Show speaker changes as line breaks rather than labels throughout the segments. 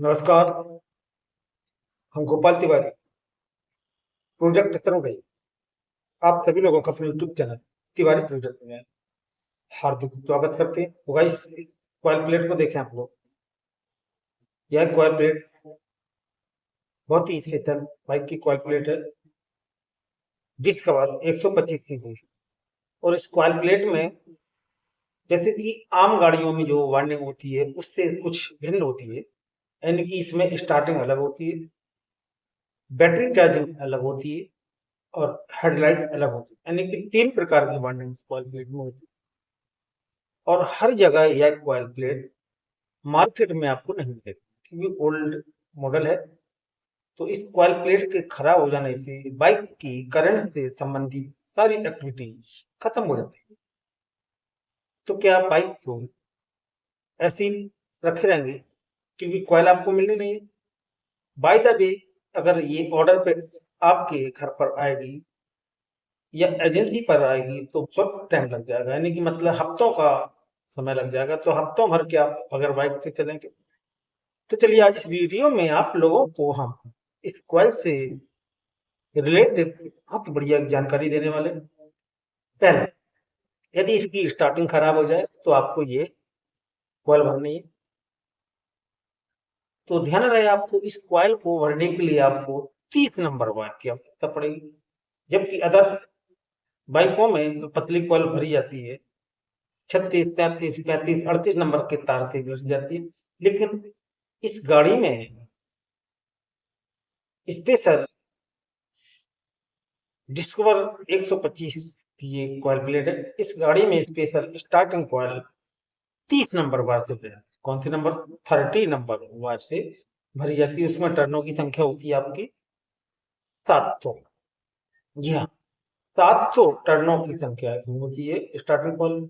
नमस्कार। हम गोपाल तिवारी, प्रोजेक्ट सर्व भाई, आप सभी लोगों का अपने यूट्यूब चैनल तिवारी प्रोजेक्ट में हार्दिक स्वागत करते हैं। तो गाइस, कॉइल प्लेट को देखें आप लोग। यह कॉइल प्लेट बहुत ही स्पेशल बाइक की कॉइल प्लेट है। Discover 125 CC. और इस कॉइल प्लेट में जैसे कि आम गाड़ियों में जो वार्निंग होती है उससे कुछ भिन्न होती है। यानी कि इसमें स्टार्टिंग अलग होती है, बैटरी चार्जिंग अलग होती है और हेडलाइट अलग होती है। यानी कि 3 प्रकार की वार्निंग इस कॉइल प्लेट में होती है। और हर जगह यह कॉइल प्लेट मार्केट में आपको नहीं मिलेगी, क्योंकि ओल्ड मॉडल है। तो इस कॉइल प्लेट के खराब हो जाने से बाइक की करंट से संबंधित सारी एक्टिविटी खत्म हो जाती है। तो क्या आप बाइक को ऐसे ही रखे रहेंगे क्योंकि कॉइल आपको मिलनी नहीं है? बाय द वे, अगर ये ऑर्डर पे आपके घर पर आएगी या एजेंसी पर आएगी तो बहुत टाइम लग जाएगा, यानी कि मतलब हफ्तों का समय लग जाएगा। तो हफ्तों भर के आप अगर बाइक से चलेंगे तो चलिए आज इस वीडियो में आप लोगों को हम इस कॉइल से रिलेटेड बहुत बढ़िया जानकारी देने वाले हैं। पहले, यदि इसकी स्टार्टिंग खराब हो जाए तो आपको ये कॉइल भरनी है। तो ध्यान रहे, आपको इस कॉइल को भरने के लिए आपको 30 नंबर वाट की आवश्यकता पड़ेगी, जबकि अदर बाइकों में पतली कॉइल भरी जाती है 36, 37, 35, 38 नंबर के तार से भरी जाती है। लेकिन इस गाड़ी में स्पेशल डिस्कवर 125 की ये कॉइल प्लेट है। इस गाड़ी में स्पेशल स्टार्टिंग कॉइल 30 नंबर वार से भरी, कौन सी नंबर, 30 नंबर वार से भरी जाती है। उसमें टर्नों की संख्या होती है आपकी 700। जी हाँ, 700 टर्नों की संख्या इसमें होती है स्टार्टिंग कॉइल।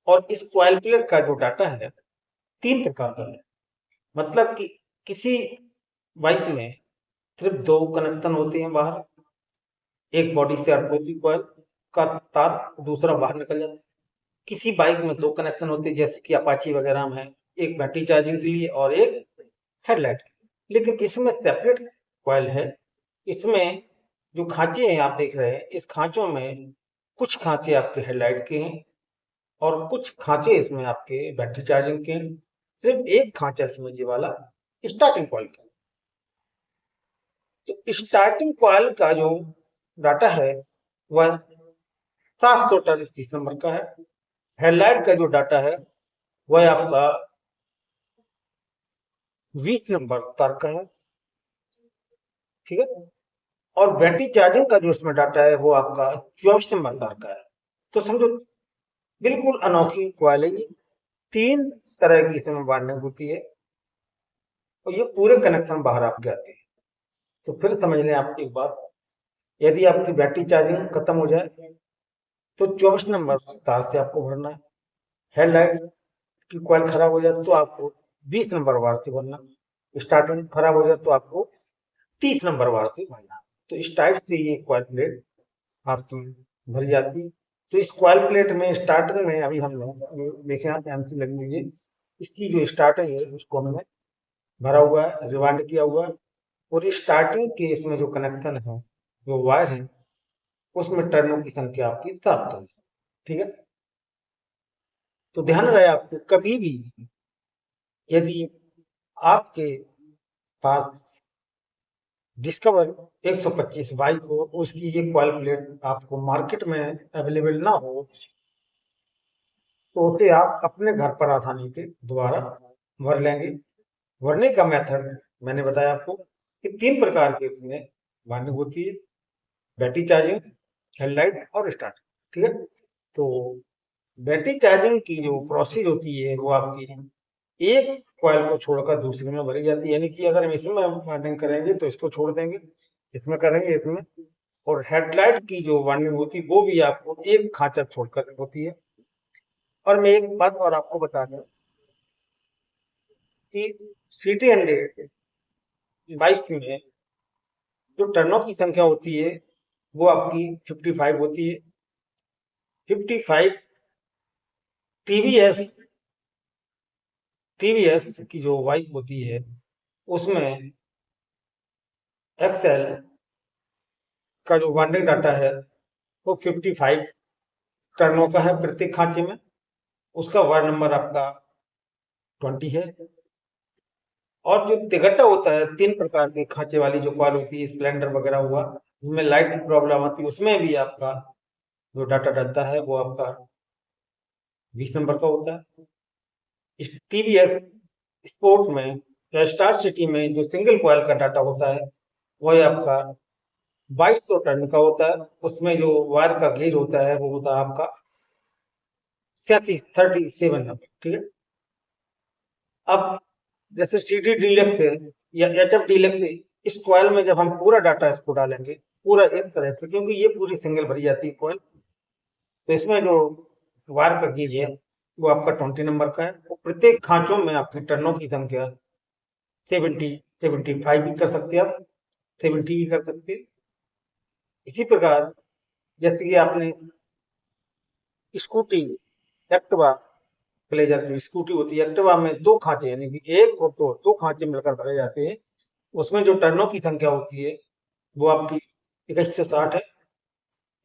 और इस कॉइल प्लेट का जो डाटा है 3 प्रकार का है। मतलब कि किसी बाइक में सिर्फ 2 कनेक्शन होते हैं बाहर, एक बॉडी से आरओसी कॉइल का तार, दूसरा बाहर निकल जाता है। किसी बाइक में 2 कनेक्शन होते हैं, जैसे कि अपाची वगैरह में है, एक बैटरी चार्जिंग के लिए और एक हेडलाइट। लेकिन इसमें सेपरेट कॉइल है। इसमें जो खांचे हैं आप देख रहे हैं, इस खांचों में कुछ खांचे आपके हेडलाइट के हैं और कुछ खांचे इसमें आपके बैटरी चार्जिंग के हैं। सिर्फ एक खांचा इसमें ये वाला स्टार्टिंग कॉइल का। तो स्टार्टिंग कॉइल का जो डाटा है वह 730 नंबर का है। हेडलाइट का जो डाटा है वह आपका 20 नंबर तार का है, ठीक है। और बैटरी चार्जिंग का जो इसमें डाटा है वो आपका 24 नंबर तार का है। तो समझो बिल्कुल अनोखी कॉइल है ये। 3 तरह की इसमें वार्निंग होती है और ये पूरे कनेक्शन बाहर आपके आते हैं। तो फिर समझ लें आप एक बात, यदि आपकी बैटरी चार्जिंग खत्म हो जाए तो 24 नंबर तार से आपको भरना है। हेडलाइट की कॉइल खराब हो जाए तो आपको 20 नंबर वार से भरना। स्टार्टिंग खराब हो जाए तो आपको 30 नंबर वार से भरना। तो इस टाइप से ये कॉइल प्लेट आपकी भरी जाती है। तो इस कॉइल प्लेट में स्टार्टिंग में अभी हम लोग देखें, आप ध्यान से लग लीजिए, इसकी जो स्टार्टिंग है उसको हमने भरा हुआ है, रिवाइंड किया हुआ है। और स्टार्टिंग के इसमें जो कनेक्शन है, जो वायर है, उसमें टर्नों की संख्या आपकी 7 है, ठीक है। तो ध्यान रहे, आपको कभी भी यदि आपके पास डिस्कवर 125 बाइक हो, उसकी ये कॉइल प्लेट आपको मार्केट में अवेलेबल ना हो, तो उसे आप अपने घर पर आसानी से दोबारा भर लेंगे। भरने का मेथड मैंने बताया आपको कि 3 प्रकार के इसमें वार्निंग होती है, बैटरी चार्जिंग, हेडलाइट और स्टार्ट, ठीक है। तो बैटरी चार्जिंग की जो प्रोसेस होती है वो आपकी एक कॉइल को छोड़कर दूसरे में भरी जाती है। यानी कि अगर हम इसमें वार्निंग करेंगे तो इसको छोड़ देंगे, इसमें करेंगे इसमें। और हेडलाइट की जो वार्निंग होती है वो भी आपको एक खांचा छोड़कर होती है। और मैं एक बात और आपको बता दूं कि CT 100 बाइक में जो टर्नों की संख्या होती है वो आपकी 55 होती है। 55 टीवीएस टीवीएस की जो बाइक होती है उसमें एक्सेल का जो वार्निंग डाटा है वो 55 टर्नों का है प्रत्येक खांचे में। उसका वार्ड नंबर आपका 20 है। और जो तिगट्टा होता है, 3 प्रकार के खांचे वाली जो कॉल होती है, स्प्लेंडर वगैरह हुआ, जिसमें लाइट की प्रॉब्लम आती है, उसमें भी आपका जो डाटा डलता है वो आपका 20 नंबर का होता है। इस टीवीएस स्पोर्ट में या स्टार सिटी में जो सिंगल कॉइल का डाटा होता है वह आपका 2200 टन का होता है। उसमें जो वायर का गेज होता है वो होता है आपका 37 नंबर। ठीक है। अब जैसे CD डीलक्स है या HF डीलक्स है, इस कॉइल में जब हम पूरा डाटा इसको डालेंगे पूरा एक तरह से, क्योंकि ये पूरी सिंगल भरी जाती है कॉइल, तो इसमें जो वायर का गेज है वो आपका 20 नंबर का है। और प्रत्येक खांचों में आपकी टर्नों की संख्या 70, 75 भी कर सकते हैं आप, 70 भी कर सकते हैं। इसी प्रकार जैसे कि आपने स्कूटी, एक्टिवा, प्लेजर जो स्कूटी होती है, एक्टिवा में 2 खांचे यानी कि एक और दो खांचे मिलकर भरे जाते हैं। उसमें जो टर्नों की संख्या होती है वो आपकी 2160 है।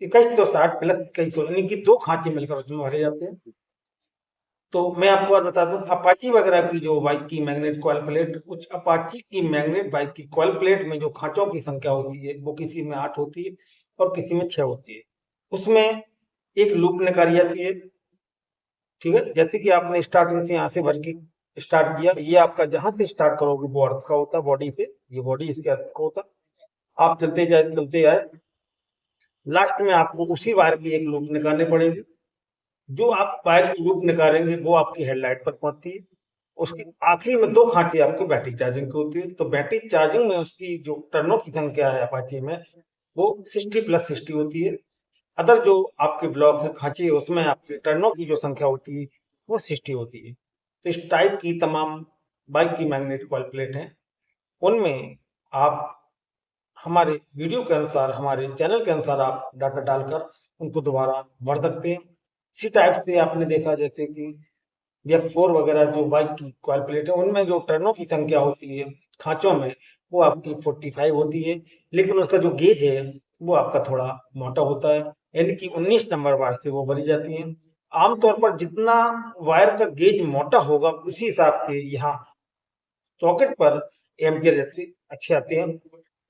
2160 प्लस 2100 यानी कि 2 खांचे मिलकर उसमें भरे जाते हैं। तो मैं आपको और बता दूं, अपाची वगैरह की जो बाइक की मैग्नेट कॉइल प्लेट, कुछ अपाची की मैग्नेट बाइक की कॉइल प्लेट में जो खांचों की संख्या होती है वो किसी में 8 होती है और किसी में 6 होती है। उसमें एक लूप निकाली जाती है। ठीक है। जैसे कि आपने स्टार्टिंग से यहाँ से भर के स्टार्ट किया, ये आपका जहां से स्टार्ट करोगे वो अर्थ का होता है, बॉडी से, ये बॉडी इसके अर्थ का होता है। आप चलते जाए, लास्ट में आपको उसी वायर की एक लूप निकालनी पड़ेगी। जो आप वायर की लूप निकालेंगे वो आपकी हेडलाइट पर पहुंचती है। उसकी आखिरी में 2 खांचे आपकी बैटरी चार्जिंग की होती है। तो बैटरी चार्जिंग में उसकी जो टर्नों की संख्या है अपाचे में वो 60 प्लस 60 होती है। अदर जो आपके ब्लॉक है खांचे, उसमें आपके टर्नों की जो संख्या होती है वो 60 होती है। तो इस टाइप की तमाम बाइक की मैग्नेट कॉइल प्लेट हैं। उनमें आप हमारे वीडियो के अनुसार, हमारे चैनल के अनुसार आप डाटा डालकर उनको दोबारा भर सकते हैं। इसी टाइप से आपने देखा जैसे कि X4 वगैरह जो बाइक की कॉइल प्लेट है, उनमें जो टर्नों की संख्या होती है खांचों में वो आपकी 45 होती है, लेकिन उसका जो गेज है वो आपका थोड़ा मोटा होता है, यानी कि 19 नंबर वायर से वो भरी जाती है। आमतौर पर जितना वायर का गेज मोटा होगा उसी हिसाब से यहाँ सॉकेट पर एम्पियर अच्छे आते हैं।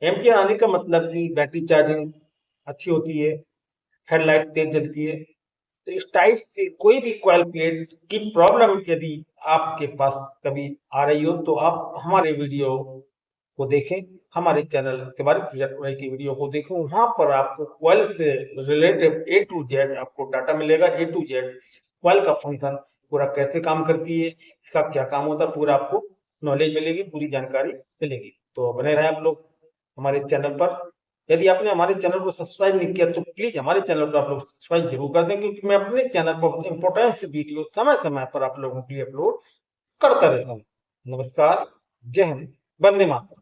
एम्पियर आने का मतलब कि बैटरी चार्जिंग अच्छी होती है, हेडलाइट तेज जलती है। तो इस टाइप से कोई भी कॉइल प्लेट की प्रॉब्लम यदि आपके पास कभी आ रही हो तो आप हमारे वीडियो को देखें, हमारे चैनल तिवारी प्रोजेक्ट वाई की वीडियो को देखें। वहां पर आपको कॉइल से रिलेटेड A to Z आपको डाटा मिलेगा। A to Z कॉइल का फंक्शन पूरा कैसे काम करती है, इसका क्या काम होता है, पूरा आपको नॉलेज मिलेगी, पूरी जानकारी मिलेगी। तो बने रहे आप लोग हमारे चैनल पर। यदि आपने हमारे चैनल को सब्सक्राइब नहीं किया तो प्लीज हमारे चैनल को आप लोग सब्सक्राइब जरूर कर दें, क्योंकि मैं अपने चैनल पर इंपोर्टेंस वीडियो समय समय पर आप लोगों के लिए अपलोड करता रहता हूँ। नमस्कार, जय हिंद, वंदे मातरम।